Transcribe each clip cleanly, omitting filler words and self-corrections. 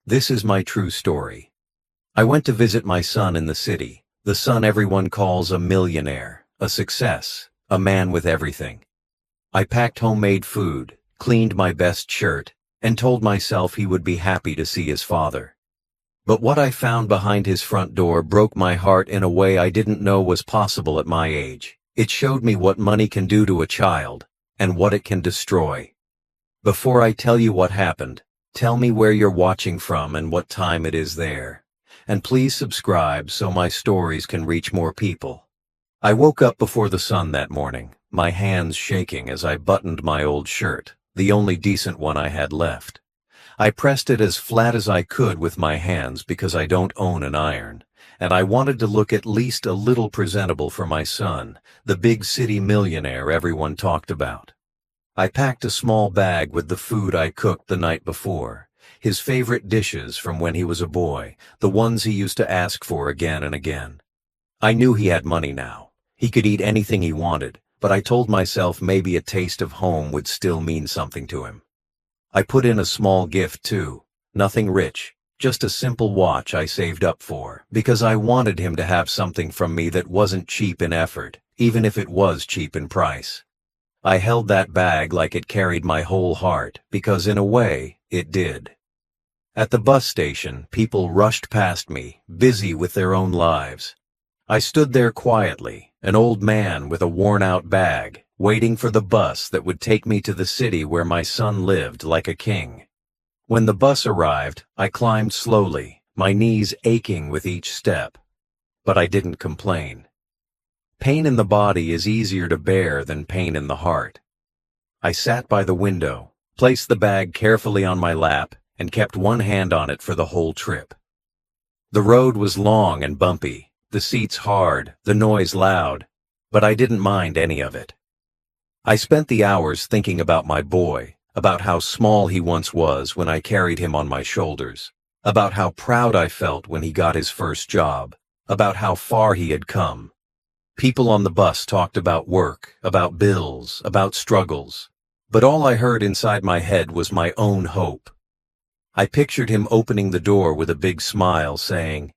This is my true story. I went to visit my son in the city, the son everyone calls a millionaire, a success, a man with everything. I packed homemade food, cleaned my best shirt, and told myself he would be happy to see his father. But what I found behind his front door broke my heart in a way I didn't know was possible at my age. It showed me what money can do to a child, and what it can destroy. Before I tell you what happened, tell me where you're watching from and what time it is there. And please subscribe so my stories can reach more people. I woke up before the sun that morning, my hands shaking as I buttoned my old shirt, the only decent one I had left. I pressed it as flat as I could with my hands because I don't own an iron, and I wanted to look at least a little presentable for my son, the big city millionaire everyone talked about. I packed a small bag with the food I cooked the night before, his favorite dishes from when he was a boy, the ones he used to ask for again and again. I knew he had money now. He could eat anything he wanted, but I told myself maybe a taste of home would still mean something to him. I put in a small gift too, nothing rich, just a simple watch I saved up for, because I wanted him to have something from me that wasn't cheap in effort, even if it was cheap in price. I held that bag like it carried my whole heart, because in a way, it did. At the bus station, people rushed past me, busy with their own lives. I stood there quietly, an old man with a worn-out bag, waiting for the bus that would take me to the city where my son lived like a king. When the bus arrived, I climbed slowly, my knees aching with each step. But I didn't complain. Pain in the body is easier to bear than pain in the heart. I sat by the window, placed the bag carefully on my lap, and kept one hand on it for the whole trip. The road was long and bumpy, the seats hard, the noise loud, but I didn't mind any of it. I spent the hours thinking about my boy, about how small he once was when I carried him on my shoulders, about how proud I felt when he got his first job, about how far he had come. People on the bus talked about work, about bills, about struggles, but all I heard inside my head was my own hope. I pictured him opening the door with a big smile, saying,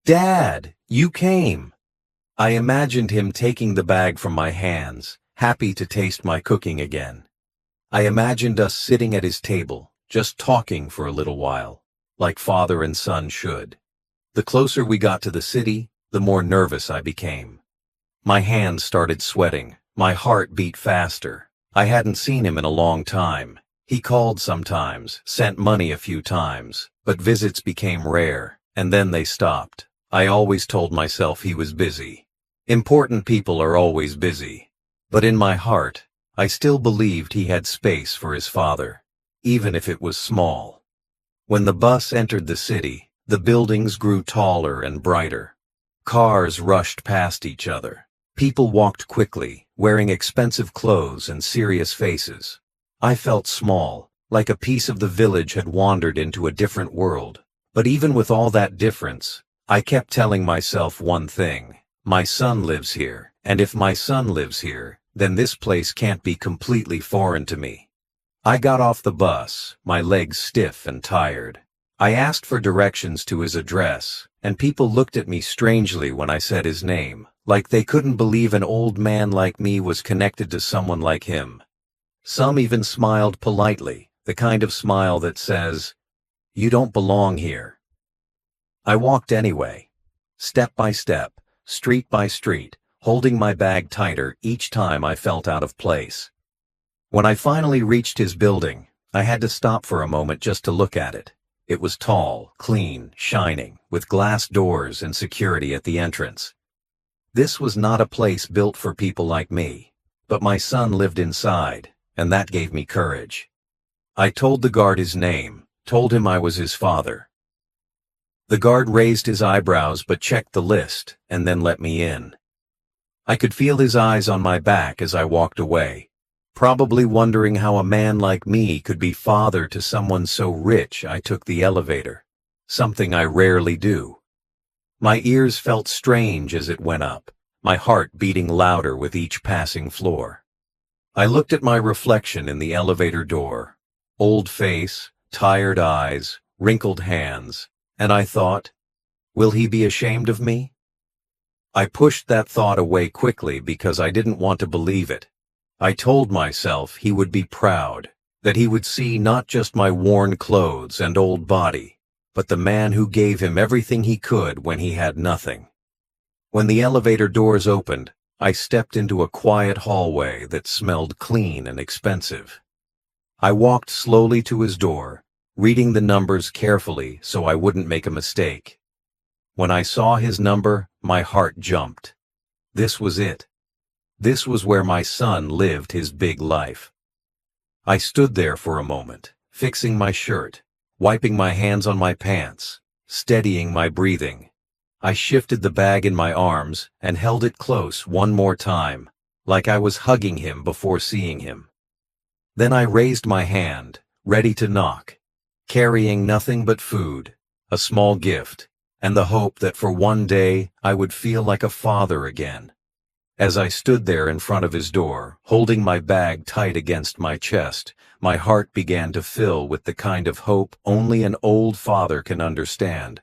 "Dad, you came." I imagined him taking the bag from my hands, happy to taste my cooking again. I imagined us sitting at his table, just talking for a little while, like father and son should. The closer we got to the city, the more nervous I became. My hands started sweating, my heart beat faster. I hadn't seen him in a long time. He called sometimes, sent money a few times, but visits became rare, and then they stopped. I always told myself he was busy. Important people are always busy. But in my heart, I still believed he had space for his father, even if it was small. When the bus entered the city, the buildings grew taller and brighter. Cars rushed past each other. People walked quickly, wearing expensive clothes and serious faces. I felt small, like a piece of the village had wandered into a different world. But even with all that difference, I kept telling myself one thing: my son lives here, and if my son lives here, then this place can't be completely foreign to me. I got off the bus, my legs stiff and tired. I asked for directions to his address, and people looked at me strangely when I said his name, like they couldn't believe an old man like me was connected to someone like him. Some even smiled politely, the kind of smile that says, "You don't belong here." I walked anyway, step by step, street by street, holding my bag tighter each time I felt out of place. When I finally reached his building, I had to stop for a moment just to look at it. It was tall, clean, shining, with glass doors and security at the entrance. This was not a place built for people like me, but my son lived inside, and that gave me courage. I told the guard his name, told him I was his father. The guard raised his eyebrows but checked the list, and then let me in. I could feel his eyes on my back as I walked away, probably wondering how a man like me could be father to someone so rich. I took the elevator, something I rarely do. My ears felt strange as it went up, my heart beating louder with each passing floor. I looked at my reflection in the elevator door. Old face, tired eyes, wrinkled hands, and I thought, will he be ashamed of me? I pushed that thought away quickly because I didn't want to believe it. I told myself he would be proud, that he would see not just my worn clothes and old body, but the man who gave him everything he could when he had nothing. When the elevator doors opened, I stepped into a quiet hallway that smelled clean and expensive. I walked slowly to his door, reading the numbers carefully so I wouldn't make a mistake. When I saw his number, my heart jumped. This was it. This was where my son lived his big life. I stood there for a moment, fixing my shirt, wiping my hands on my pants, steadying my breathing. I shifted the bag in my arms and held it close one more time, like I was hugging him before seeing him. Then I raised my hand, ready to knock, carrying nothing but food, a small gift, and the hope that for one day I would feel like a father again. As I stood there in front of his door, holding my bag tight against my chest, my heart began to fill with the kind of hope only an old father can understand.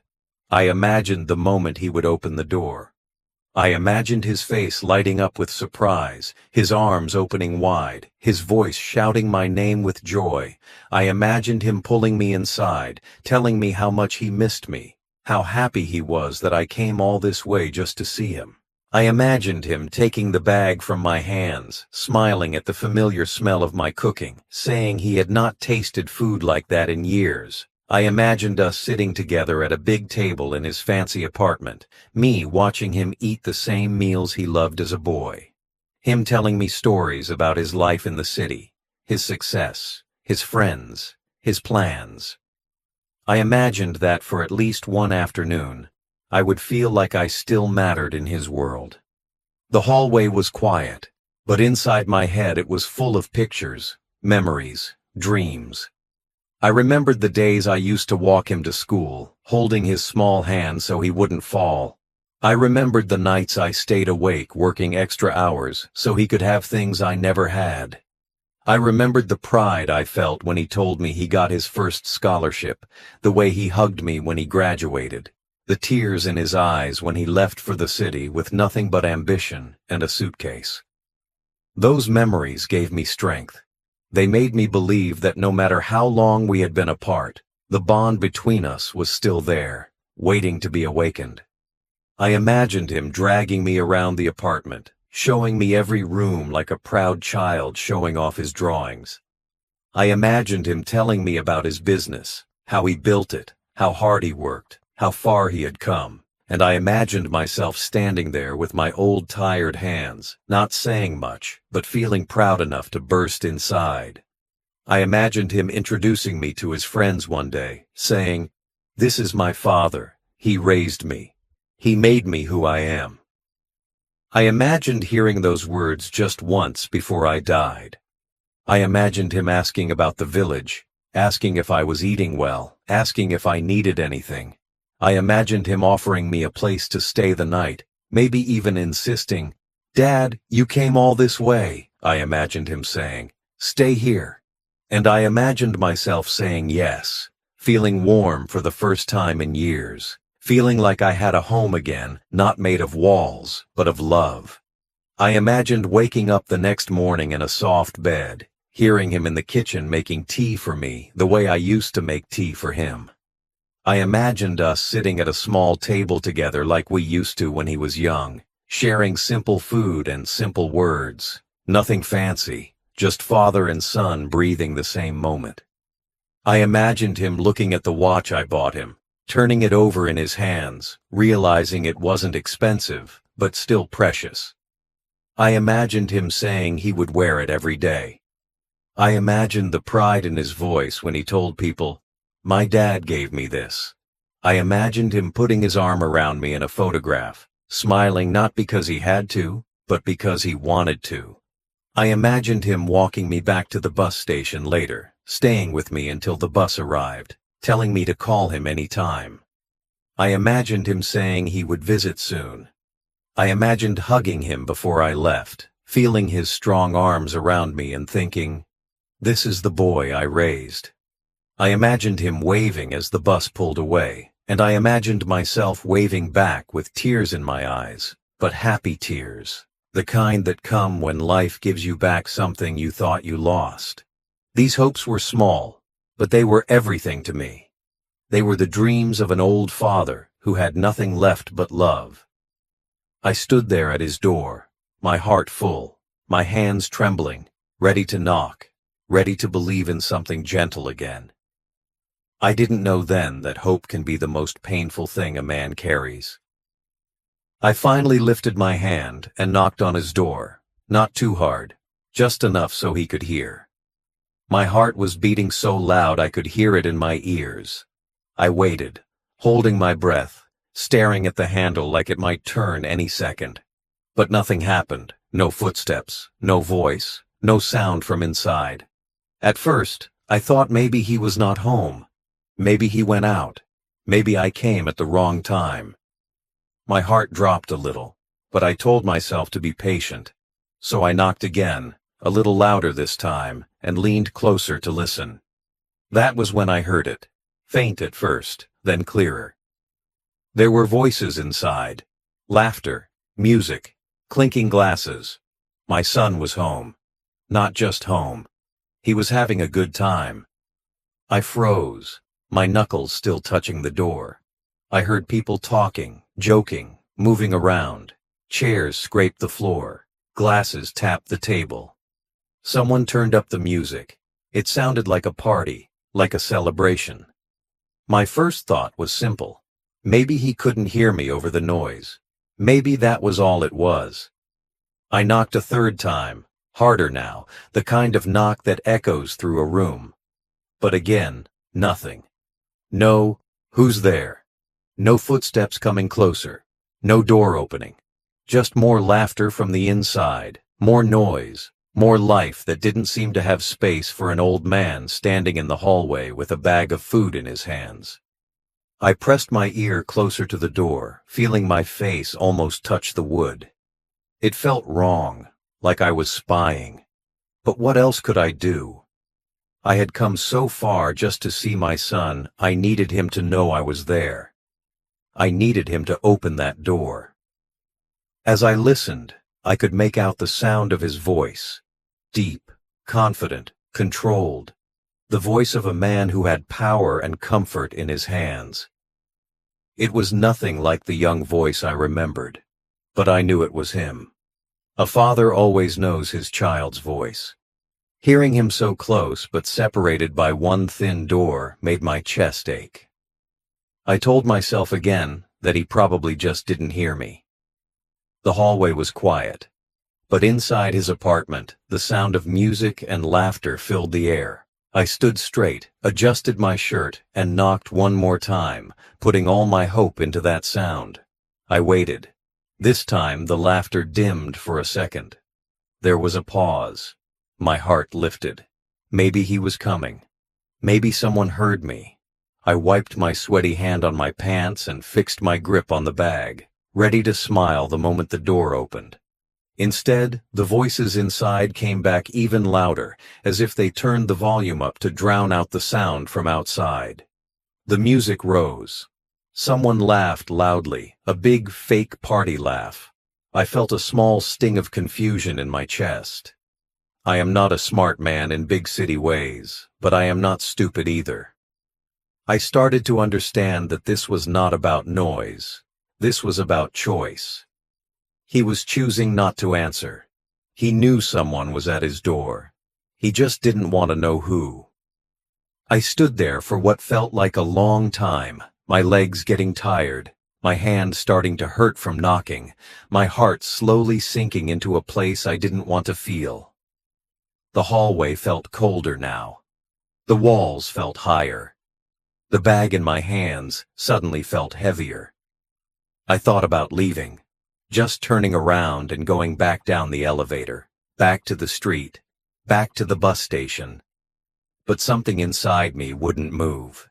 I imagined the moment he would open the door. I imagined his face lighting up with surprise, his arms opening wide, his voice shouting my name with joy. I imagined him pulling me inside, telling me how much he missed me, how happy he was that I came all this way just to see him. I imagined him taking the bag from my hands, smiling at the familiar smell of my cooking, saying he had not tasted food like that in years. I imagined us sitting together at a big table in his fancy apartment, me watching him eat the same meals he loved as a boy. Him telling me stories about his life in the city, his success, his friends, his plans. I imagined that for at least one afternoon, I would feel like I still mattered in his world. The hallway was quiet, but inside my head it was full of pictures, memories, dreams. I remembered the days I used to walk him to school, holding his small hand so he wouldn't fall. I remembered the nights I stayed awake working extra hours so he could have things I never had. I remembered the pride I felt when he told me he got his first scholarship, the way he hugged me when he graduated, the tears in his eyes when he left for the city with nothing but ambition and a suitcase. Those memories gave me strength. They made me believe that no matter how long we had been apart, the bond between us was still there, waiting to be awakened. I imagined him dragging me around the apartment, showing me every room like a proud child showing off his drawings. I imagined him telling me about his business, how he built it, how hard he worked, how far he had come, and I imagined myself standing there with my old tired hands, not saying much, but feeling proud enough to burst inside. I imagined him introducing me to his friends one day, saying, "This is my father. He raised me. He made me who I am." I imagined hearing those words just once before I died. I imagined him asking about the village, asking if I was eating well, asking if I needed anything. I imagined him offering me a place to stay the night, maybe even insisting, "Dad, you came all this way," I imagined him saying, "Stay here." And I imagined myself saying yes, feeling warm for the first time in years, feeling like I had a home again, not made of walls, but of love. I imagined waking up the next morning in a soft bed, hearing him in the kitchen making tea for me the way I used to make tea for him. I imagined us sitting at a small table together like we used to when he was young, sharing simple food and simple words, nothing fancy, just father and son breathing the same moment. I imagined him looking at the watch I bought him, turning it over in his hands, realizing it wasn't expensive, but still precious. I imagined him saying he would wear it every day. I imagined the pride in his voice when he told people, "My dad gave me this." I imagined him putting his arm around me in a photograph, smiling not because he had to, but because he wanted to. I imagined him walking me back to the bus station later, staying with me until the bus arrived, telling me to call him any time. I imagined him saying he would visit soon. I imagined hugging him before I left, feeling his strong arms around me and thinking, "This is the boy I raised." I imagined him waving as the bus pulled away, and I imagined myself waving back with tears in my eyes, but happy tears, the kind that come when life gives you back something you thought you lost. These hopes were small, but they were everything to me. They were the dreams of an old father who had nothing left but love. I stood there at his door, my heart full, my hands trembling, ready to knock, ready to believe in something gentle again. I didn't know then that hope can be the most painful thing a man carries. I finally lifted my hand and knocked on his door, not too hard, just enough so he could hear. My heart was beating so loud I could hear it in my ears. I waited, holding my breath, staring at the handle like it might turn any second. But nothing happened, no footsteps, no voice, no sound from inside. At first, I thought maybe he was not home. Maybe he went out. Maybe I came at the wrong time. My heart dropped a little, but I told myself to be patient. So I knocked again, a little louder this time, and leaned closer to listen. That was when I heard it, faint at first, then clearer. There were voices inside, laughter, music, clinking glasses. My son was home. Not just home. He was having a good time. I froze, my knuckles still touching the door. I heard people talking, joking, moving around. Chairs scraped the floor. Glasses tapped the table. Someone turned up the music. It sounded like a party, like a celebration. My first thought was simple. Maybe he couldn't hear me over the noise. Maybe that was all it was. I knocked a third time, harder now, the kind of knock that echoes through a room. But again, nothing. No, who's there? No footsteps coming closer. No door opening. Just more laughter from the inside, more noise, more life that didn't seem to have space for an old man standing in the hallway with a bag of food in his hands. I pressed my ear closer to the door, feeling my face almost touch the wood. It felt wrong, like I was spying. But what else could I do? I had come so far just to see my son. I needed him to know I was there. I needed him to open that door. As I listened, I could make out the sound of his voice. Deep, confident, controlled. The voice of a man who had power and comfort in his hands. It was nothing like the young voice I remembered, but I knew it was him. A father always knows his child's voice. Hearing him so close but separated by one thin door made my chest ache. I told myself again that he probably just didn't hear me. The hallway was quiet, but inside his apartment, the sound of music and laughter filled the air. I stood straight, adjusted my shirt, and knocked one more time, putting all my hope into that sound. I waited. This time the laughter dimmed for a second. There was a pause. My heart lifted. Maybe he was coming. Maybe someone heard me. I wiped my sweaty hand on my pants and fixed my grip on the bag, ready to smile the moment the door opened. Instead, the voices inside came back even louder, as if they turned the volume up to drown out the sound from outside. The music rose. Someone laughed loudly, a big fake party laugh. I felt a small sting of confusion in my chest. I am not a smart man in big city ways, but I am not stupid either. I started to understand that this was not about noise. This was about choice. He was choosing not to answer. He knew someone was at his door. He just didn't want to know who. I stood there for what felt like a long time, my legs getting tired, my hand starting to hurt from knocking, my heart slowly sinking into a place I didn't want to feel. The hallway felt colder now. The walls felt higher. The bag in my hands suddenly felt heavier. I thought about leaving, just turning around and going back down the elevator, back to the street, back to the bus station. But something inside me wouldn't move.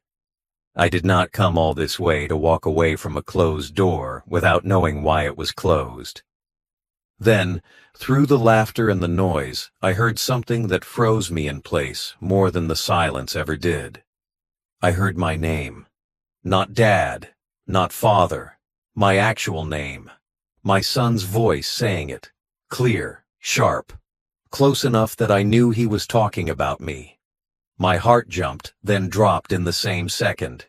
I did not come all this way to walk away from a closed door without knowing why it was closed. Then, through the laughter and the noise, I heard something that froze me in place more than the silence ever did. I heard my name. Not Dad, not Father, my actual name. My son's voice saying it, clear, sharp, close enough that I knew he was talking about me. My heart jumped, then dropped in the same second.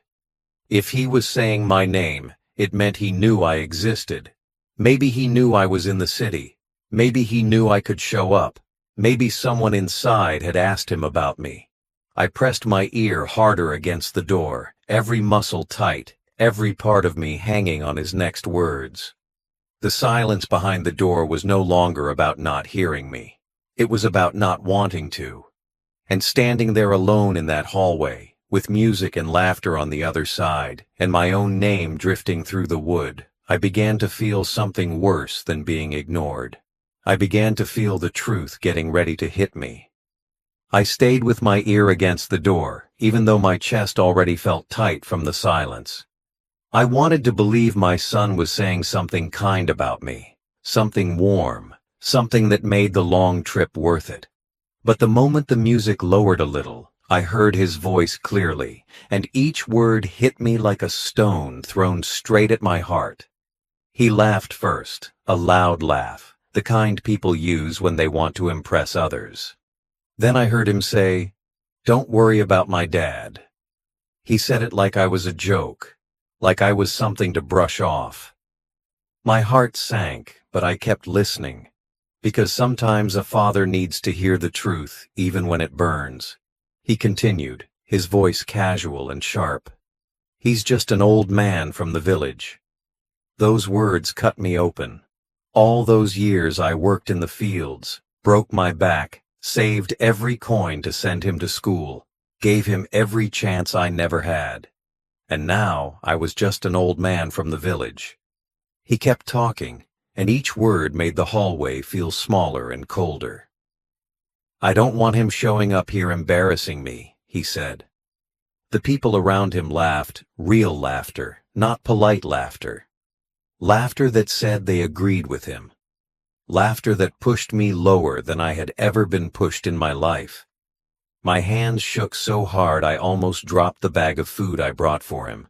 If he was saying my name, it meant he knew I existed. Maybe he knew I was in the city. Maybe he knew I could show up. Maybe someone inside had asked him about me. I pressed my ear harder against the door, every muscle tight, every part of me hanging on his next words. The silence behind the door was no longer about not hearing me. It was about not wanting to. And standing there alone in that hallway, with music and laughter on the other side, and my own name drifting through the wood, I began to feel something worse than being ignored. I began to feel the truth getting ready to hit me. I stayed with my ear against the door, even though my chest already felt tight from the silence. I wanted to believe my son was saying something kind about me, something warm, something that made the long trip worth it. But the moment the music lowered a little, I heard his voice clearly, and each word hit me like a stone thrown straight at my heart. He laughed first, a loud laugh, the kind people use when they want to impress others. Then I heard him say, "Don't worry about my dad." He said it like I was a joke, like I was something to brush off. My heart sank, but I kept listening, because sometimes a father needs to hear the truth even when it burns. He continued, his voice casual and sharp. "He's just an old man from the village." Those words cut me open. All those years I worked in the fields, broke my back, saved every coin to send him to school, gave him every chance I never had. And now I was just an old man from the village. He kept talking, and each word made the hallway feel smaller and colder. "I don't want him showing up here embarrassing me," he said. The people around him laughed, real laughter, not polite laughter. Laughter that said they agreed with him. Laughter that pushed me lower than I had ever been pushed in my life. My hands shook so hard I almost dropped the bag of food I brought for him.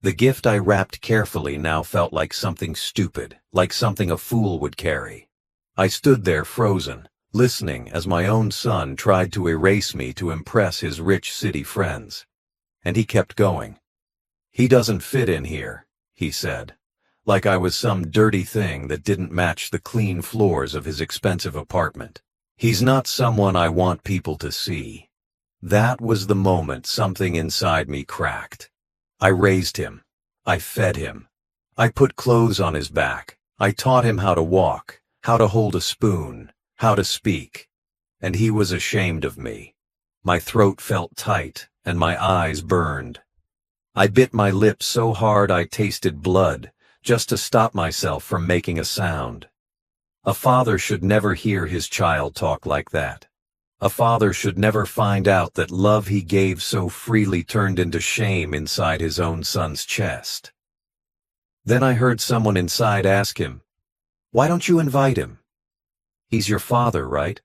The gift I wrapped carefully now felt like something stupid, like something a fool would carry. I stood there frozen, listening as my own son tried to erase me to impress his rich city friends. And he kept going. "He doesn't fit in here," he said, like I was some dirty thing that didn't match the clean floors of his expensive apartment. "He's not someone I want people to see." That was the moment something inside me cracked. I raised him. I fed him. I put clothes on his back. I taught him how to walk, how to hold a spoon, how to speak. And he was ashamed of me. My throat felt tight, and my eyes burned. I bit my lips so hard I tasted blood, just to stop myself from making a sound. A father should never hear his child talk like that. A father should never find out that love he gave so freely turned into shame inside his own son's chest. Then I heard someone inside ask him, "Why don't you invite him? He's your father, right?"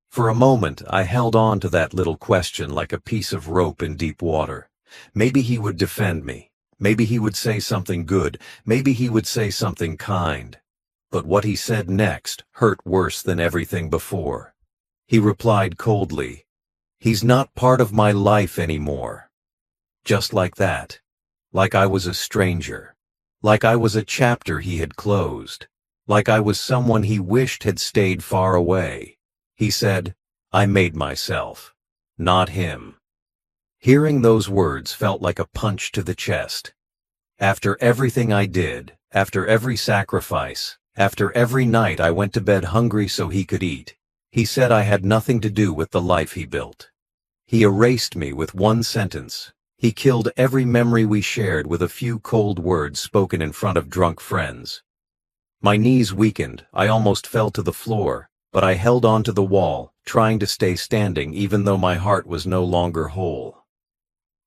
For a moment, I held on to that little question like a piece of rope in deep water. Maybe he would defend me. Maybe he would say something good. Maybe he would say something kind. But what he said next hurt worse than everything before. He replied coldly, "He's not part of my life anymore." Just like that. Like I was a stranger. Like I was a chapter he had closed. Like I was someone he wished had stayed far away. He said, "I made myself, not him." Hearing those words felt like a punch to the chest. After everything I did, after every sacrifice, after every night I went to bed hungry so he could eat, he said I had nothing to do with the life he built. He erased me with one sentence. He killed every memory we shared with a few cold words spoken in front of drunk friends. My knees weakened, I almost fell to the floor, but I held on to the wall, trying to stay standing even though my heart was no longer whole.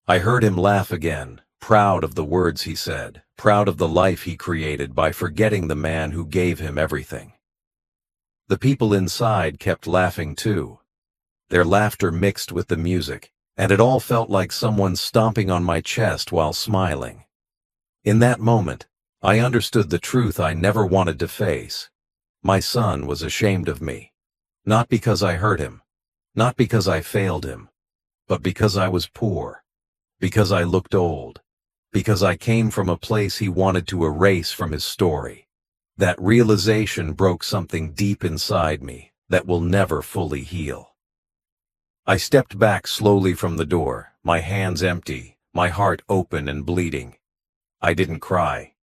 I heard him laugh again, proud of the words he said, proud of the life he created by forgetting the man who gave him everything. The people inside kept laughing too. Their laughter mixed with the music, and it all felt like someone stomping on my chest while smiling. In that moment, I understood the truth I never wanted to face. My son was ashamed of me. Not because I hurt him, not because I failed him, but because I was poor, because I looked old, because I came from a place he wanted to erase from his story. That realization broke something deep inside me that will never fully heal. I stepped back slowly from the door, my hands empty, my heart open and bleeding. I didn't cry.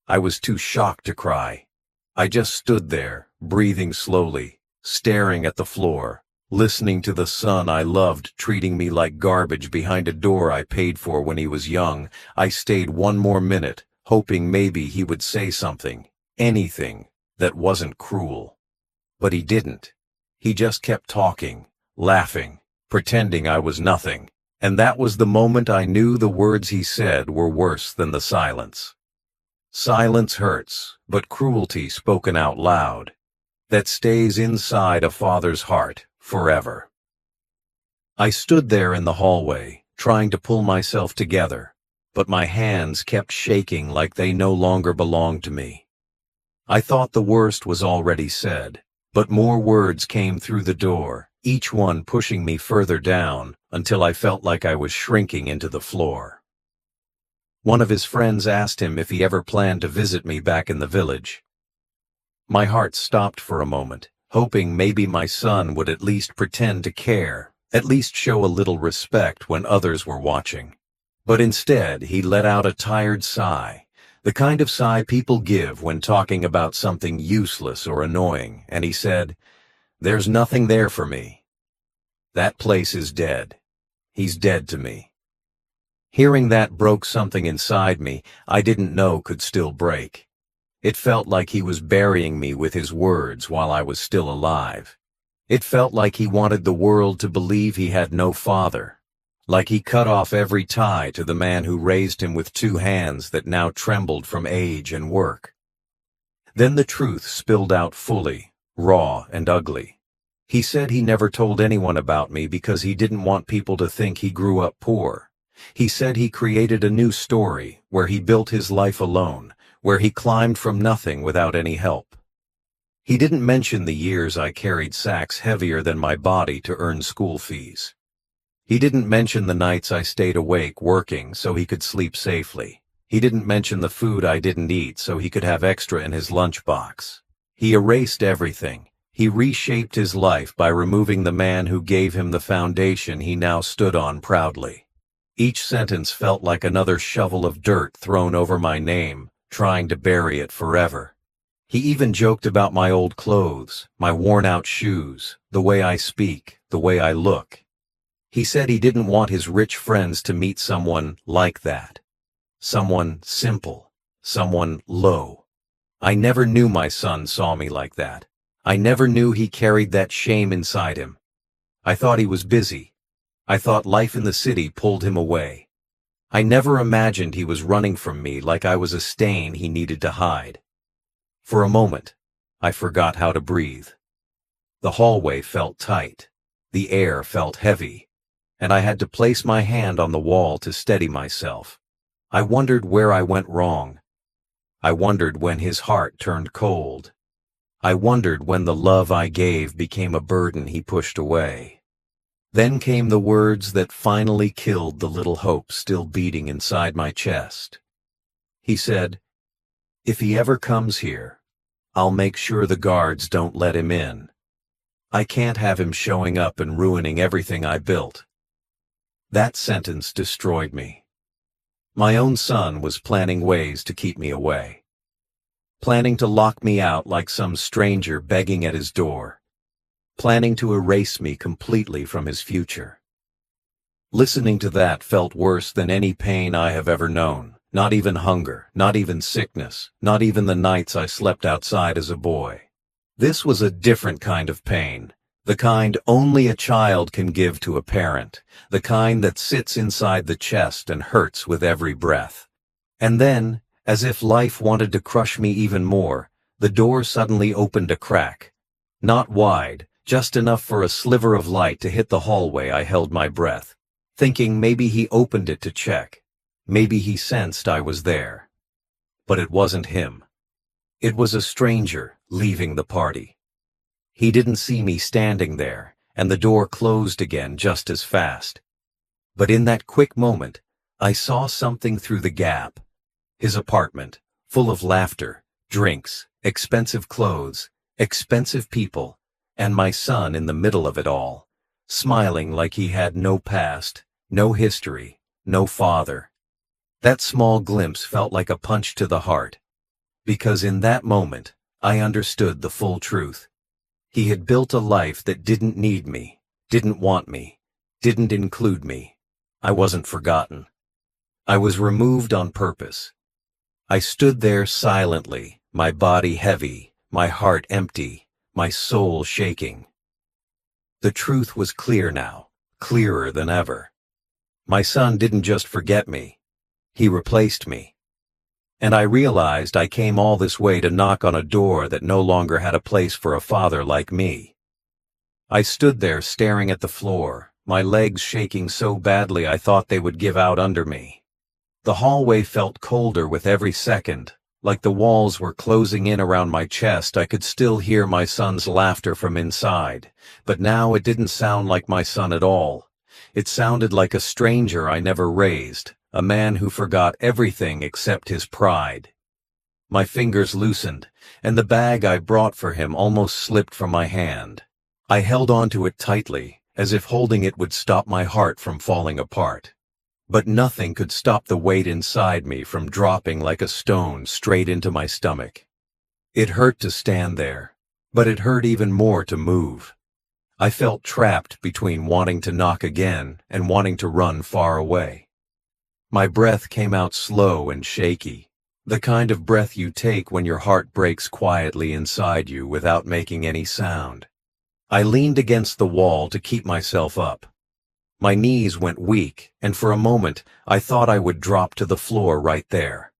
I was too shocked to cry. I just stood there, breathing slowly, staring at the floor, listening to the son I loved treating me like garbage behind a door I paid for when he was young. I stayed one more minute, hoping maybe he would say something, anything, that wasn't cruel. But he didn't. He just kept talking, laughing, pretending I was nothing. And that was the moment I knew the words he said were worse than the silence. Silence hurts, but cruelty spoken out loud, that stays inside a father's heart forever. I stood there in the hallway, trying to pull myself together, but my hands kept shaking like they no longer belonged to me. I thought the worst was already said, but more words came through the door, each one pushing me further down until I felt like I was shrinking into the floor. One of his friends asked him if he ever planned to visit me back in the village. My heart stopped for a moment, hoping maybe my son would at least pretend to care, at least show a little respect when others were watching. But instead, he let out a tired sigh, the kind of sigh people give when talking about something useless or annoying, and he said, "There's nothing there for me. That place is dead. He's dead to me." Hearing that broke something inside me I didn't know could still break. It felt like he was burying me with his words while I was still alive. It felt like he wanted the world to believe he had no father, like he cut off every tie to the man who raised him with two hands that now trembled from age and work. Then the truth spilled out fully, raw and ugly. He said he never told anyone about me because he didn't want people to think he grew up poor. He said he created a new story where he built his life alone, where he climbed from nothing without any help. He didn't mention the years I carried sacks heavier than my body to earn school fees. He didn't mention the nights I stayed awake working so he could sleep safely. He didn't mention the food I didn't eat so he could have extra in his lunchbox. He erased everything. He reshaped his life by removing the man who gave him the foundation he now stood on proudly. Each sentence felt like another shovel of dirt thrown over my name, trying to bury it forever. He even joked about my old clothes, my worn-out shoes, the way I speak, the way I look. He said he didn't want his rich friends to meet someone like that. Someone simple, someone low. I never knew my son saw me like that. I never knew he carried that shame inside him. I thought he was busy. I thought life in the city pulled him away. I never imagined he was running from me like I was a stain he needed to hide. For a moment, I forgot how to breathe. The hallway felt tight. The air felt heavy, and I had to place my hand on the wall to steady myself. I wondered where I went wrong. I wondered when his heart turned cold. I wondered when the love I gave became a burden he pushed away. Then came the words that finally killed the little hope still beating inside my chest. He said, "If he ever comes here, I'll make sure the guards don't let him in. I can't have him showing up and ruining everything I built." That sentence destroyed me. My own son was planning ways to keep me away. Planning to lock me out like some stranger begging at his door. Planning to erase me completely from his future. Listening to that felt worse than any pain I have ever known. Not even hunger, not even sickness, not even the nights I slept outside as a boy. This was a different kind of pain. The kind only a child can give to a parent. The kind that sits inside the chest and hurts with every breath. And then, as if life wanted to crush me even more, the door suddenly opened a crack. Not wide, just enough for a sliver of light to hit the hallway. I held my breath. thinking maybe he opened it to check. Maybe he sensed I was there. But it wasn't him. It was a stranger leaving the party. He didn't see me standing there, and the door closed again just as fast. But in that quick moment, I saw something through the gap. His apartment, full of laughter, drinks, expensive clothes, expensive people, and my son in the middle of it all, smiling like he had no past, no history, no father. That small glimpse felt like a punch to the heart, because in that moment, I understood the full truth. He had built a life that didn't need me, didn't want me, didn't include me. I wasn't forgotten. I was removed on purpose. I stood there silently, my body heavy, my heart empty, my soul shaking. The truth was clear now, clearer than ever. My son didn't just forget me. He replaced me. And I realized I came all this way to knock on a door that no longer had a place for a father like me. I stood there staring at the floor, my legs shaking so badly I thought they would give out under me. The hallway felt colder with every second, like the walls were closing in around my chest. I could still hear my son's laughter from inside, but now it didn't sound like my son at all. It sounded like a stranger I never raised, a man who forgot everything except his pride. My fingers loosened, and the bag I brought for him almost slipped from my hand. I held onto it tightly, as if holding it would stop my heart from falling apart. But nothing could stop the weight inside me from dropping like a stone straight into my stomach. It hurt to stand there, but it hurt even more to move. I felt trapped between wanting to knock again and wanting to run far away. My breath came out slow and shaky, the kind of breath you take when your heart breaks quietly inside you without making any sound. I leaned against the wall to keep myself up. My knees went weak, and for a moment I thought I would drop to the floor right there.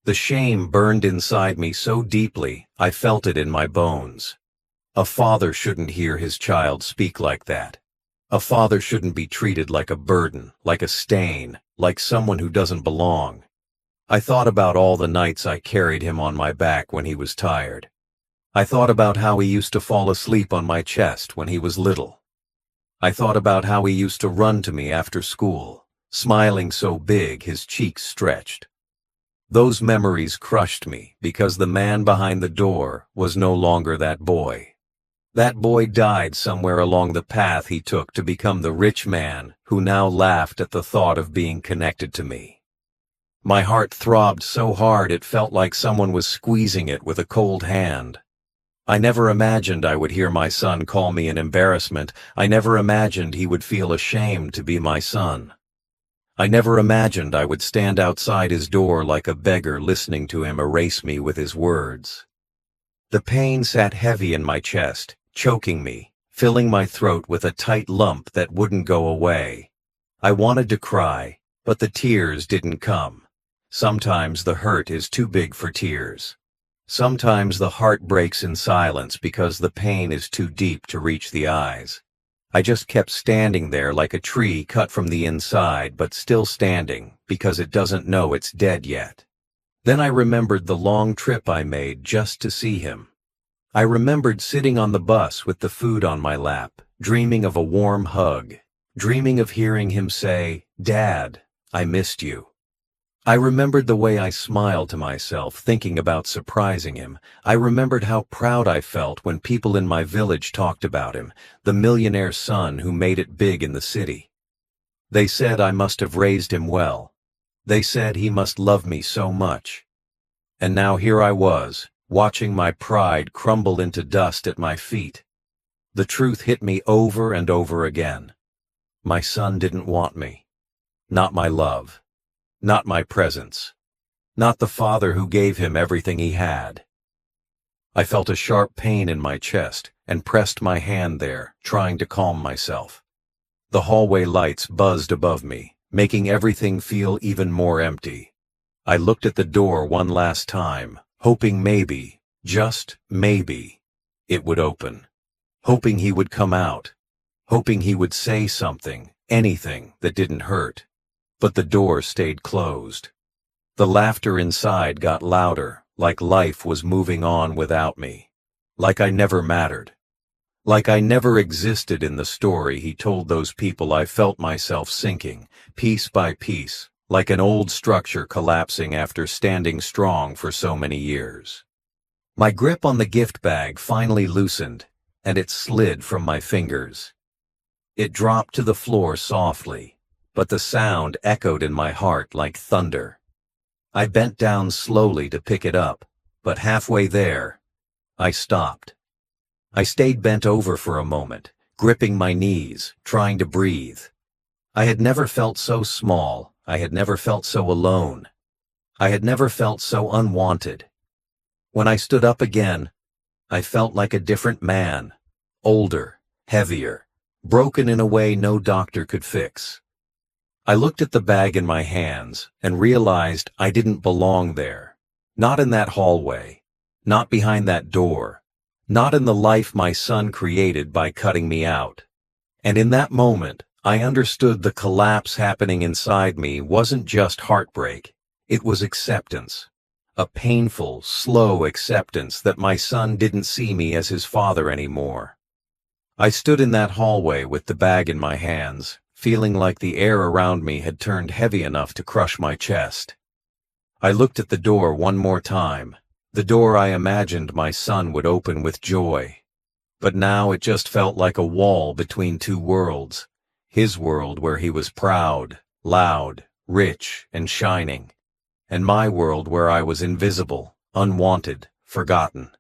The shame burned inside me so deeply I felt it in my bones. A father shouldn't hear his child speak like that. A father shouldn't be treated like a burden, like a stain, like someone who doesn't belong. I thought about all the nights I carried him on my back when he was tired. I thought about how he used to fall asleep on my chest when he was little. I thought about how he used to run to me after school, smiling so big his cheeks stretched. Those memories crushed me because the man behind the door was no longer that boy. That boy died somewhere along the path he took to become the rich man who now laughed at the thought of being connected to me. My heart throbbed so hard it felt like someone was squeezing it with a cold hand. I never imagined I would hear my son call me an embarrassment. I never imagined he would feel ashamed to be my son. I never imagined I would stand outside his door like a beggar listening to him erase me with his words. The pain sat heavy in my chest, choking me, filling my throat with a tight lump that wouldn't go away. I wanted to cry, but the tears didn't come. Sometimes the hurt is too big for tears. Sometimes the heart breaks in silence because the pain is too deep to reach the eyes. I just kept standing there like a tree cut from the inside but still standing because it doesn't know it's dead yet. Then I remembered the long trip I made just to see him. I remembered sitting on the bus with the food on my lap, dreaming of a warm hug, dreaming of hearing him say, "Dad, I missed you." I remembered the way I smiled to myself thinking about surprising him. I remembered how proud I felt when people in my village talked about him, the millionaire son who made it big in the city. They said I must have raised him well. They said he must love me so much. And now here I was, watching my pride crumble into dust at my feet. The truth hit me over and over again. My son didn't want me. Not my love. Not my presence. Not the father who gave him everything he had. I felt a sharp pain in my chest and pressed my hand there, trying to calm myself. The hallway lights buzzed above me, making everything feel even more empty. I looked at the door one last time, hoping maybe, just maybe, it would open. Hoping he would come out. Hoping he would say something, anything that didn't hurt. But the door stayed closed. The laughter inside got louder, like life was moving on without me. Like I never mattered. Like I never existed in the story he told those people. I felt myself sinking, piece by piece, like an old structure collapsing after standing strong for so many years. My grip on the gift bag finally loosened, and it slid from my fingers. It dropped to the floor softly, but the sound echoed in my heart like thunder. I bent down slowly to pick it up, but halfway there, I stopped. I stayed bent over for a moment, gripping my knees, trying to breathe. I had never felt so small. I had never felt so alone. I had never felt so unwanted. When I stood up again, I felt like a different man, older, heavier, broken in a way no doctor could fix. I looked at the bag in my hands and realized I didn't belong there. Not in that hallway, not behind that door, not in the life my son created by cutting me out. And in that moment, I understood the collapse happening inside me wasn't just heartbreak, it was acceptance. A painful, slow acceptance that my son didn't see me as his father anymore. I stood in that hallway with the bag in my hands, feeling like the air around me had turned heavy enough to crush my chest. I looked at the door one more time, the door I imagined my son would open with joy. But now it just felt like a wall between two worlds. His world where he was proud, loud, rich, and shining, and my world where I was invisible, unwanted, forgotten.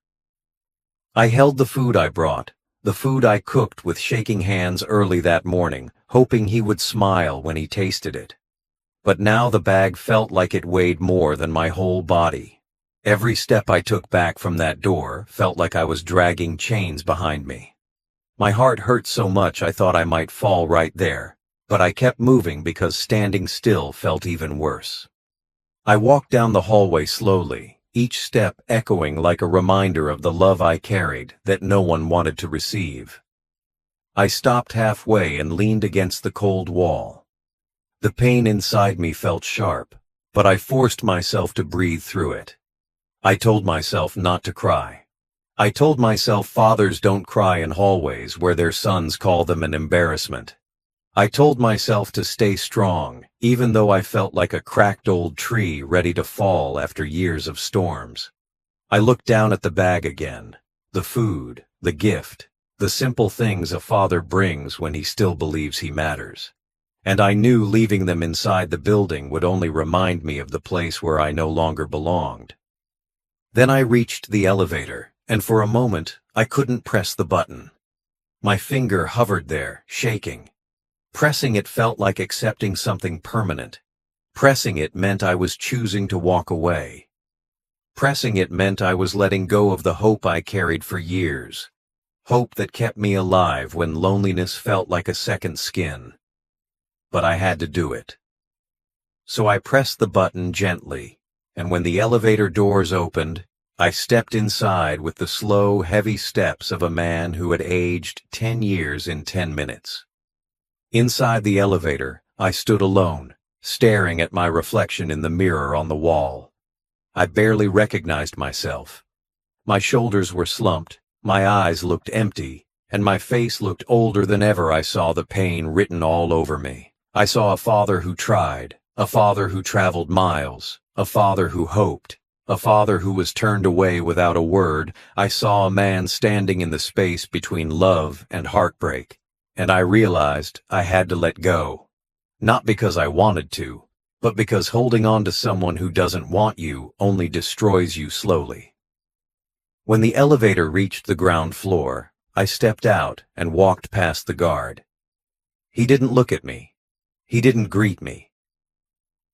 I held the food I brought, the food I cooked with shaking hands early that morning, hoping he would smile when he tasted it. But now the bag felt like it weighed more than my whole body. Every step I took back from that door felt like I was dragging chains behind me. My heart hurt so much I thought I might fall right there, but I kept moving because standing still felt even worse. I walked down the hallway slowly, each step echoing like a reminder of the love I carried that no one wanted to receive. I stopped halfway and leaned against the cold wall. The pain inside me felt sharp, but I forced myself to breathe through it. I told myself not to cry. I told myself fathers don't cry in hallways where their sons call them an embarrassment. I told myself to stay strong, even though I felt like a cracked old tree ready to fall after years of storms. I looked down at the bag again, the food, the gift, the simple things a father brings when he still believes he matters. And I knew leaving them inside the building would only remind me of the place where I no longer belonged. Then I reached the elevator, and for a moment, I couldn't press the button. My finger hovered there, shaking. Pressing it felt like accepting something permanent. Pressing it meant I was choosing to walk away. Pressing it meant I was letting go of the hope I carried for years. Hope that kept me alive when loneliness felt like a second skin. But I had to do it. So I pressed the button gently, and when the elevator doors opened, I stepped inside with the slow, heavy steps of a man who had aged 10 years in 10 minutes. Inside the elevator, I stood alone, staring at my reflection in the mirror on the wall. I barely recognized myself. My shoulders were slumped, my eyes looked empty, and my face looked older than ever. I saw the pain written all over me. I saw a father who tried, a father who traveled miles, a father who hoped, a father who was turned away without a word. I saw a man standing in the space between love and heartbreak, and I realized I had to let go. Not because I wanted to, but because holding on to someone who doesn't want you only destroys you slowly. When the elevator reached the ground floor, I stepped out and walked past the guard. He didn't look at me. He didn't greet me.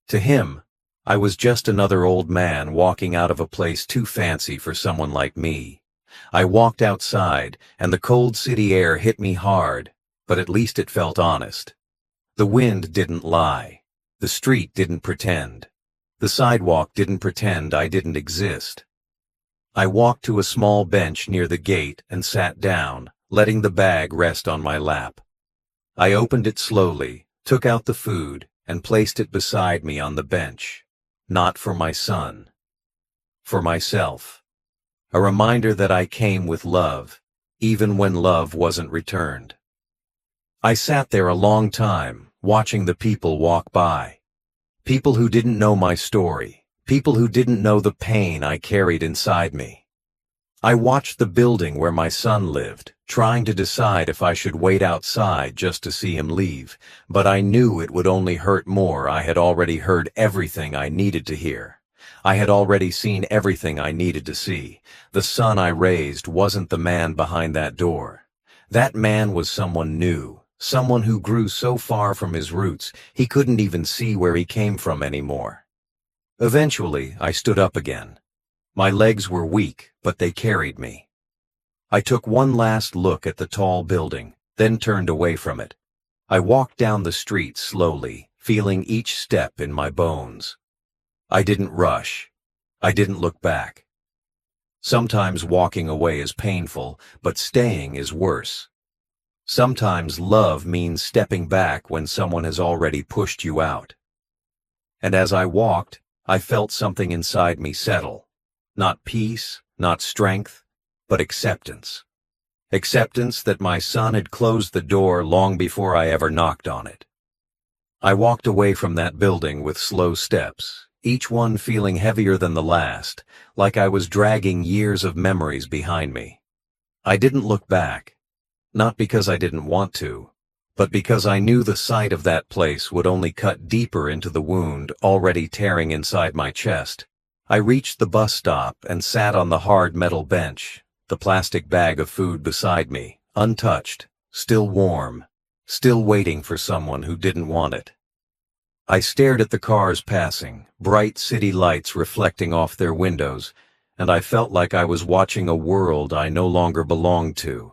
To him, I was just another old man walking out of a place too fancy for someone like me. I walked outside, and the cold city air hit me hard, but at least it felt honest. The wind didn't lie. The street didn't pretend. The sidewalk didn't pretend I didn't exist. I walked to a small bench near the gate and sat down, letting the bag rest on my lap. I opened it slowly, took out the food, and placed it beside me on the bench. Not for my son. For myself. A reminder that I came with love, even when love wasn't returned. I sat there a long time, watching the people walk by. People who didn't know my story. People who didn't know the pain I carried inside me. I watched the building where my son lived, trying to decide if I should wait outside just to see him leave, but I knew it would only hurt more. I had already heard everything I needed to hear. I had already seen everything I needed to see. The son I raised wasn't the man behind that door. That man was someone new, someone who grew so far from his roots, he couldn't even see where he came from anymore. Eventually, I stood up again. My legs were weak, but they carried me. I took one last look at the tall building, then turned away from it. I walked down the street slowly, feeling each step in my bones. I didn't rush. I didn't look back. Sometimes walking away is painful, but staying is worse. Sometimes love means stepping back when someone has already pushed you out. And as I walked, I felt something inside me settle. Not peace, not strength, but acceptance. Acceptance that my son had closed the door long before I ever knocked on it. I walked away from that building with slow steps, each one feeling heavier than the last, like I was dragging years of memories behind me. I didn't look back, not because I didn't want to, but because I knew the sight of that place would only cut deeper into the wound already tearing inside my chest. I reached the bus stop and sat on the hard metal bench, the plastic bag of food beside me, untouched, still warm, still waiting for someone who didn't want it. I stared at the cars passing, bright city lights reflecting off their windows, and I felt like I was watching a world I no longer belonged to.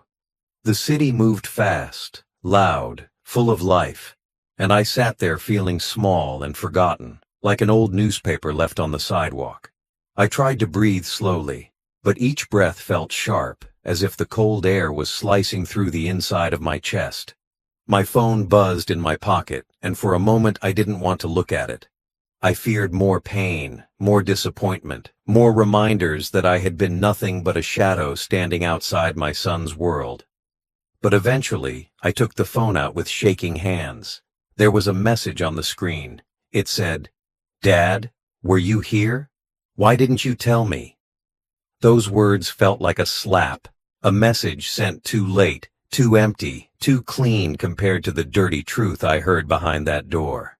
The city moved fast, loud, full of life, and I sat there feeling small and forgotten, like an old newspaper left on the sidewalk. I tried to breathe slowly, but each breath felt sharp, as if the cold air was slicing through the inside of my chest. My phone buzzed in my pocket, and for a moment I didn't want to look at it. I feared more pain, more disappointment, more reminders that I had been nothing but a shadow standing outside my son's world. But eventually, I took the phone out with shaking hands. There was a message on the screen. It said, "Dad, were you here? Why didn't you tell me?" Those words felt like a slap, a message sent too late, too empty, too clean compared to the dirty truth I heard behind that door.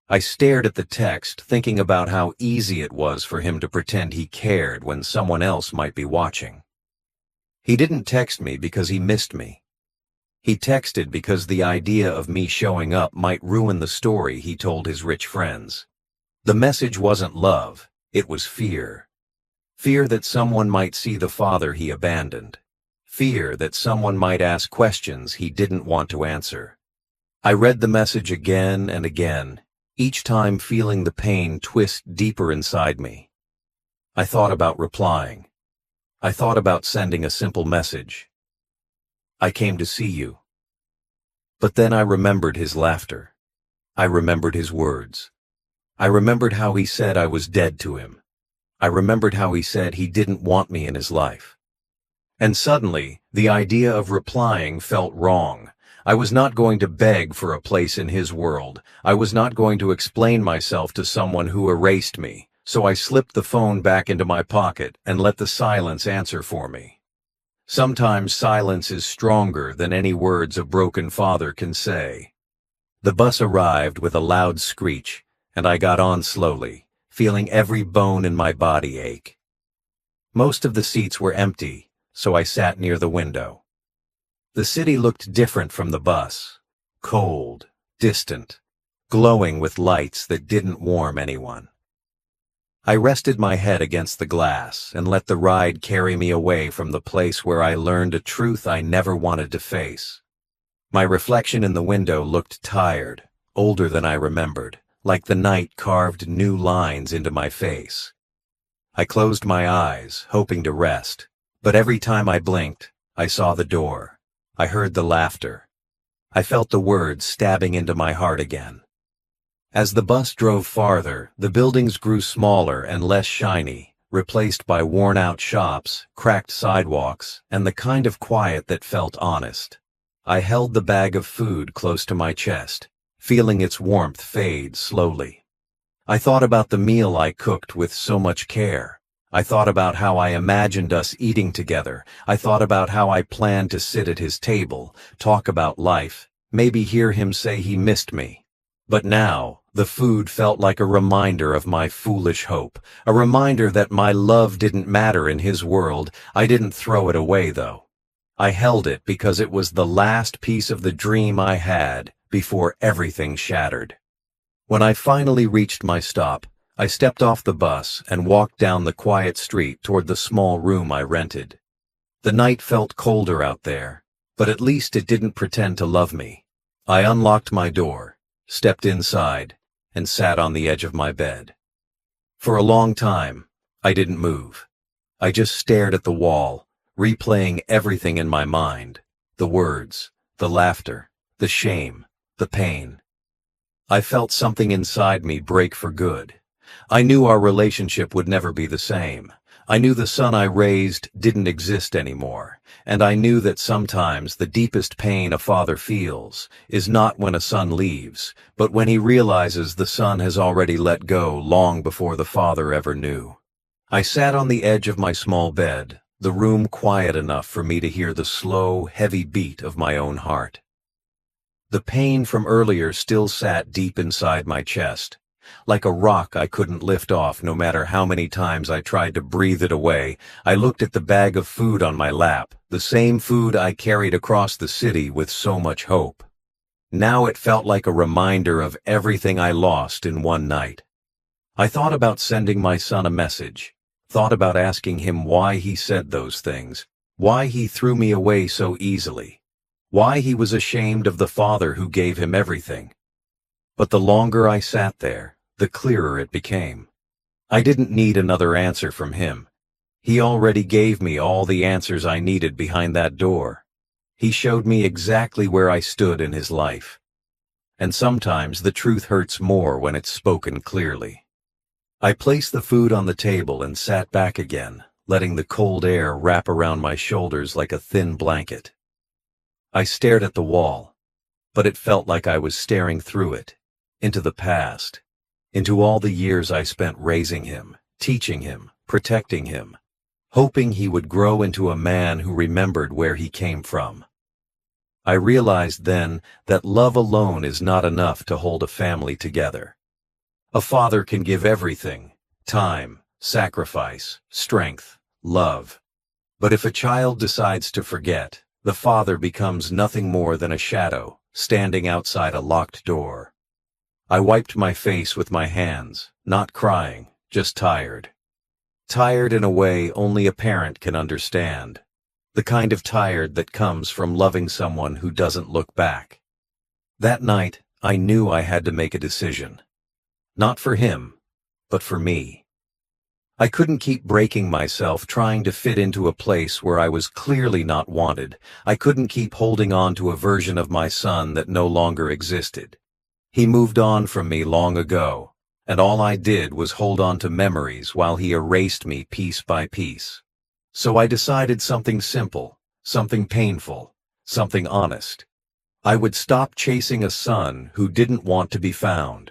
I stared at the text, thinking about how easy it was for him to pretend he cared when someone else might be watching. He didn't text me because he missed me. He texted because the idea of me showing up might ruin the story he told his rich friends. The message wasn't love, it was fear. Fear that someone might see the father he abandoned. Fear that someone might ask questions he didn't want to answer. I read the message again and again, each time feeling the pain twist deeper inside me. I thought about replying. I thought about sending a simple message. "I came to see you." But then I remembered his laughter. I remembered his words. I remembered how he said I was dead to him. I remembered how he said he didn't want me in his life. And suddenly, the idea of replying felt wrong. I was not going to beg for a place in his world. I was not going to explain myself to someone who erased me. So I slipped the phone back into my pocket and let the silence answer for me. Sometimes silence is stronger than any words a broken father can say. The bus arrived with a loud screech, and I got on slowly, feeling every bone in my body ache. Most of the seats were empty, so I sat near the window. The city looked different from the bus, cold, distant, glowing with lights that didn't warm anyone. I rested my head against the glass and let the ride carry me away from the place where I learned a truth I never wanted to face. My reflection in the window looked tired, older than I remembered, like the night carved new lines into my face. I closed my eyes, hoping to rest, but every time I blinked, I saw the door. I heard the laughter. I felt the words stabbing into my heart again. As the bus drove farther, the buildings grew smaller and less shiny, replaced by worn-out shops, cracked sidewalks, and the kind of quiet that felt honest. I held the bag of food close to my chest, feeling its warmth fade slowly. I thought about the meal I cooked with so much care. I thought about how I imagined us eating together. I thought about how I planned to sit at his table, talk about life, maybe hear him say he missed me. But now, the food felt like a reminder of my foolish hope, a reminder that my love didn't matter in his world. I didn't throw it away, though. I held it because it was the last piece of the dream I had before everything shattered. When I finally reached my stop, I stepped off the bus and walked down the quiet street toward the small room I rented. The night felt colder out there, but at least it didn't pretend to love me. I unlocked my door, stepped inside, and sat on the edge of my bed. For a long time, I didn't move. I just stared at the wall, replaying everything in my mind, the words, the laughter, the shame, the pain. I felt something inside me break for good. I knew our relationship would never be the same. I knew the son I raised didn't exist anymore, and I knew that sometimes the deepest pain a father feels is not when a son leaves, but when he realizes the son has already let go long before the father ever knew. I sat on the edge of my small bed, the room quiet enough for me to hear the slow, heavy beat of my own heart. The pain from earlier still sat deep inside my chest. Like a rock I couldn't lift off no matter how many times I tried to breathe it away. I looked at the bag of food on my lap, the same food I carried across the city with so much hope. Now it felt like a reminder of everything I lost in one night. I thought about sending my son a message, thought about asking him why he said those things, why he threw me away so easily, why he was ashamed of the father who gave him everything. But the longer I sat there, the clearer it became. I didn't need another answer from him. He already gave me all the answers I needed behind that door. He showed me exactly where I stood in his life. And sometimes the truth hurts more when it's spoken clearly. I placed the food on the table and sat back again, letting the cold air wrap around my shoulders like a thin blanket. I stared at the wall, but it felt like I was staring through it, into the past, into all the years I spent raising him, teaching him, protecting him, hoping he would grow into a man who remembered where he came from. I realized then that love alone is not enough to hold a family together. A father can give everything, time, sacrifice, strength, love. But if a child decides to forget, the father becomes nothing more than a shadow, standing outside a locked door. I wiped my face with my hands, not crying, just tired. Tired in a way only a parent can understand. The kind of tired that comes from loving someone who doesn't look back. That night, I knew I had to make a decision. Not for him, but for me. I couldn't keep breaking myself trying to fit into a place where I was clearly not wanted. I couldn't keep holding on to a version of my son that no longer existed. He moved on from me long ago, and all I did was hold on to memories while he erased me piece by piece. So I decided something simple, something painful, something honest. I would stop chasing a son who didn't want to be found.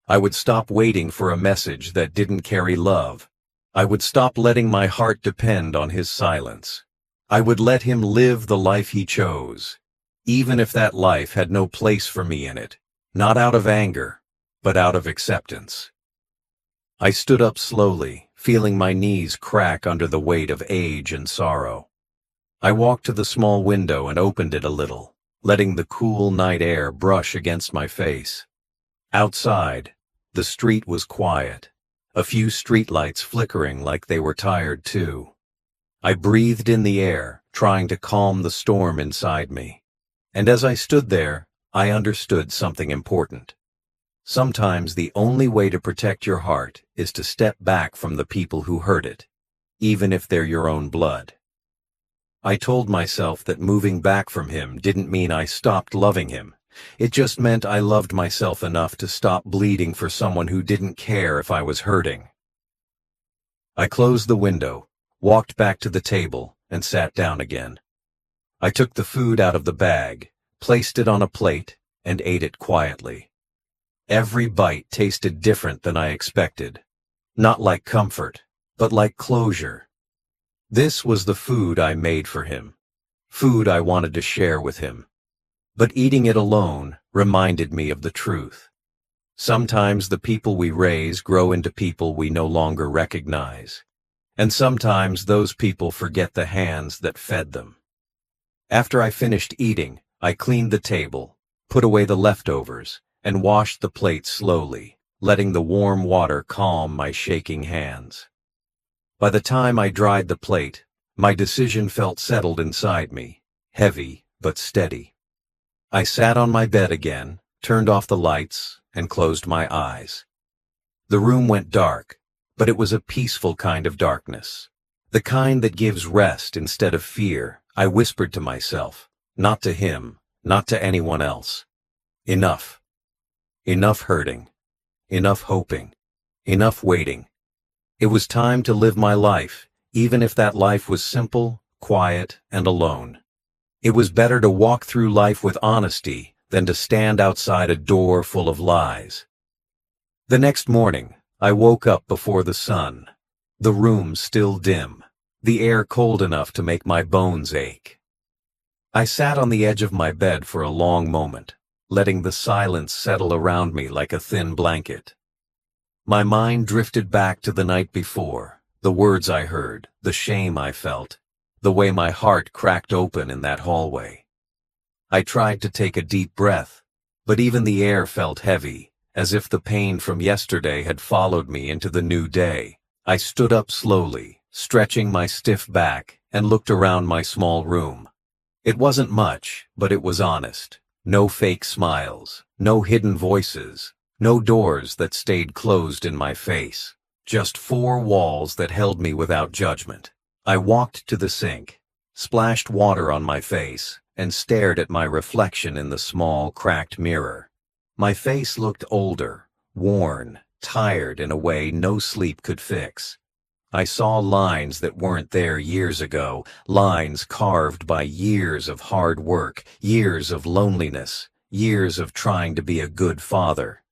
I would stop waiting for a message that didn't carry love. I would stop letting my heart depend on his silence. I would let him live the life he chose, even if that life had no place for me in it. Not out of anger, but out of acceptance. I stood up slowly, feeling my knees crack under the weight of age and sorrow. I walked to the small window and opened it a little, letting the cool night air brush against my face. Outside, the street was quiet, a few streetlights flickering like they were tired too. I breathed in the air, trying to calm the storm inside me. And as I stood there, I understood something important. Sometimes the only way to protect your heart is to step back from the people who hurt it, even if they're your own blood. I told myself that moving back from him didn't mean I stopped loving him. It just meant I loved myself enough to stop bleeding for someone who didn't care if I was hurting. I closed the window, walked back to the table, and sat down again. I took the food out of the bag, placed it on a plate, and ate it quietly. Every bite tasted different than I expected. Not like comfort, but like closure. This was the food I made for him. Food I wanted to share with him. But eating it alone reminded me of the truth. Sometimes the people we raise grow into people we no longer recognize. And sometimes those people forget the hands that fed them. After I finished eating, I cleaned the table, put away the leftovers, and washed the plate slowly, letting the warm water calm my shaking hands. By the time I dried the plate, my decision felt settled inside me, heavy but steady. I sat on my bed again, turned off the lights, and closed my eyes. The room went dark, but it was a peaceful kind of darkness. The kind that gives rest instead of fear. I whispered to myself, not to him, not to anyone else. Enough. Enough hurting. Enough hoping. Enough waiting. It was time to live my life, even if that life was simple, quiet, and alone. It was better to walk through life with honesty than to stand outside a door full of lies. The next morning, I woke up before the sun. The room still dim, the air cold enough to make my bones ache. I sat on the edge of my bed for a long moment, letting the silence settle around me like a thin blanket. My mind drifted back to the night before, the words I heard, the shame I felt, the way my heart cracked open in that hallway. I tried to take a deep breath, but even the air felt heavy, as if the pain from yesterday had followed me into the new day. I stood up slowly, stretching my stiff back, and looked around my small room. It wasn't much, but it was honest. No fake smiles, no hidden voices. No doors that stayed closed in my face, just 4 walls that held me without judgment. I walked to the sink, splashed water on my face, and stared at my reflection in the small, cracked mirror. My face looked older, worn, tired in a way no sleep could fix. I saw lines that weren't there years ago, lines carved by years of hard work, years of loneliness, years of trying to be a good father.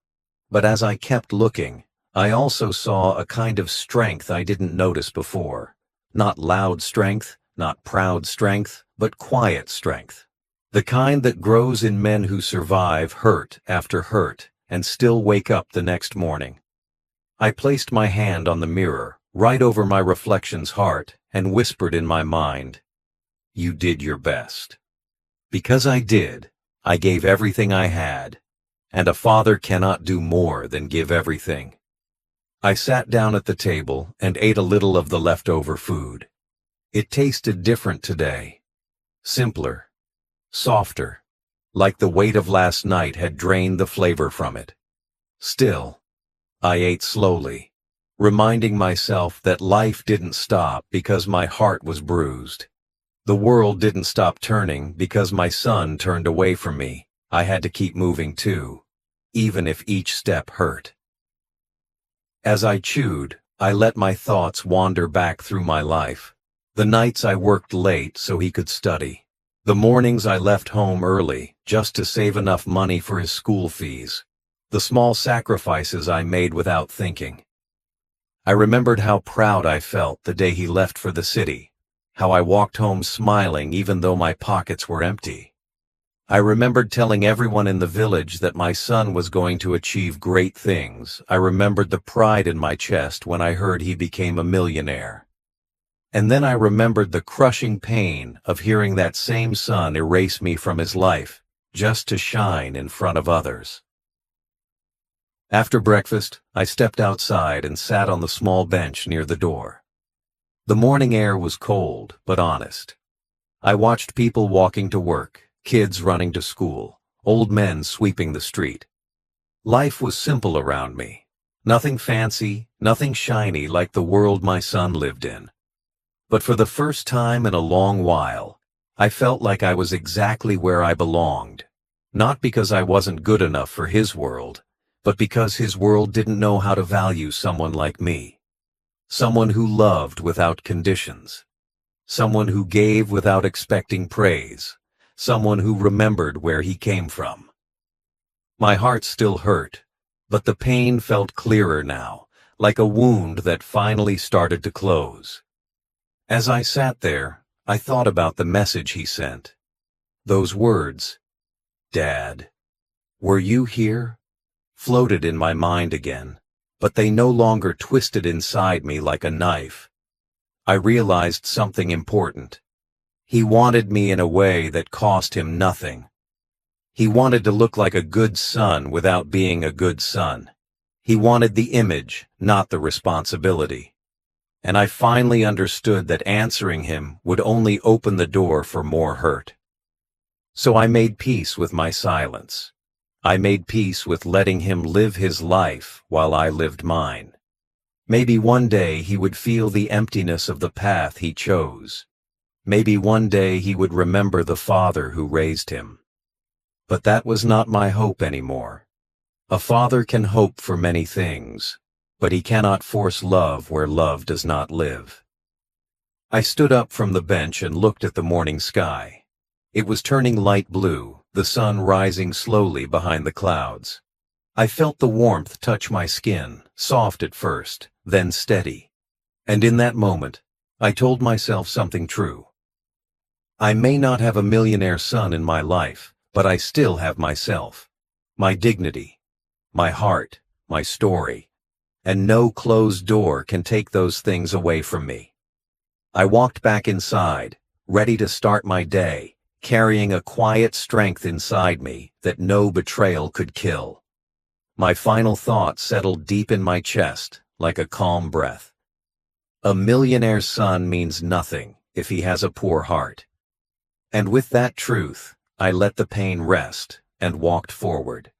But as I kept looking, I also saw a kind of strength I didn't notice before. Not loud strength, not proud strength, but quiet strength. The kind that grows in men who survive hurt after hurt and still wake up the next morning. I placed my hand on the mirror, right over my reflection's heart, and whispered in my mind, "You did your best." Because I did, I gave everything I had. And a father cannot do more than give everything. I sat down at the table and ate a little of the leftover food. It tasted different today. Simpler. Softer. Like the weight of last night had drained the flavor from it. Still, I ate slowly, reminding myself that life didn't stop because my heart was bruised. The world didn't stop turning because my son turned away from me. I had to keep moving too, even if each step hurt. As I chewed, I let my thoughts wander back through my life. The nights I worked late so he could study. The mornings I left home early just to save enough money for his school fees. The small sacrifices I made without thinking. I remembered how proud I felt the day he left for the city, how I walked home smiling even though my pockets were empty. I remembered telling everyone in the village that my son was going to achieve great things. I remembered the pride in my chest when I heard he became a millionaire. And then I remembered the crushing pain of hearing that same son erase me from his life, just to shine in front of others. After breakfast, I stepped outside and sat on the small bench near the door. The morning air was cold, but honest. I watched people walking to work, kids running to school, old men sweeping the street. Life was simple around me. Nothing fancy, nothing shiny like the world my son lived in. But for the first time in a long while, I felt like I was exactly where I belonged. Not because I wasn't good enough for his world, but because his world didn't know how to value someone like me. Someone who loved without conditions. Someone who gave without expecting praise. Someone who remembered where he came from. My heart still hurt, but the pain felt clearer now, like a wound that finally started to close. As I sat there, I thought about the message he sent. Those words, "Dad, were you here?" floated in my mind again, but they no longer twisted inside me like a knife. I realized something important. He wanted me in a way that cost him nothing. He wanted to look like a good son without being a good son. He wanted the image, not the responsibility. And I finally understood that answering him would only open the door for more hurt. So I made peace with my silence. I made peace with letting him live his life while I lived mine. Maybe one day he would feel the emptiness of the path he chose. Maybe one day he would remember the father who raised him. But that was not my hope anymore. A father can hope for many things, but he cannot force love where love does not live. I stood up from the bench and looked at the morning sky. It was turning light blue, the sun rising slowly behind the clouds. I felt the warmth touch my skin, soft at first, then steady. And in that moment, I told myself something true. I may not have a millionaire son in my life, but I still have myself, my dignity, my heart, my story, and no closed door can take those things away from me. I walked back inside, ready to start my day, carrying a quiet strength inside me that no betrayal could kill. My final thought settled deep in my chest, like a calm breath. A millionaire's son means nothing if he has a poor heart. And with that truth, I let the pain rest and walked forward.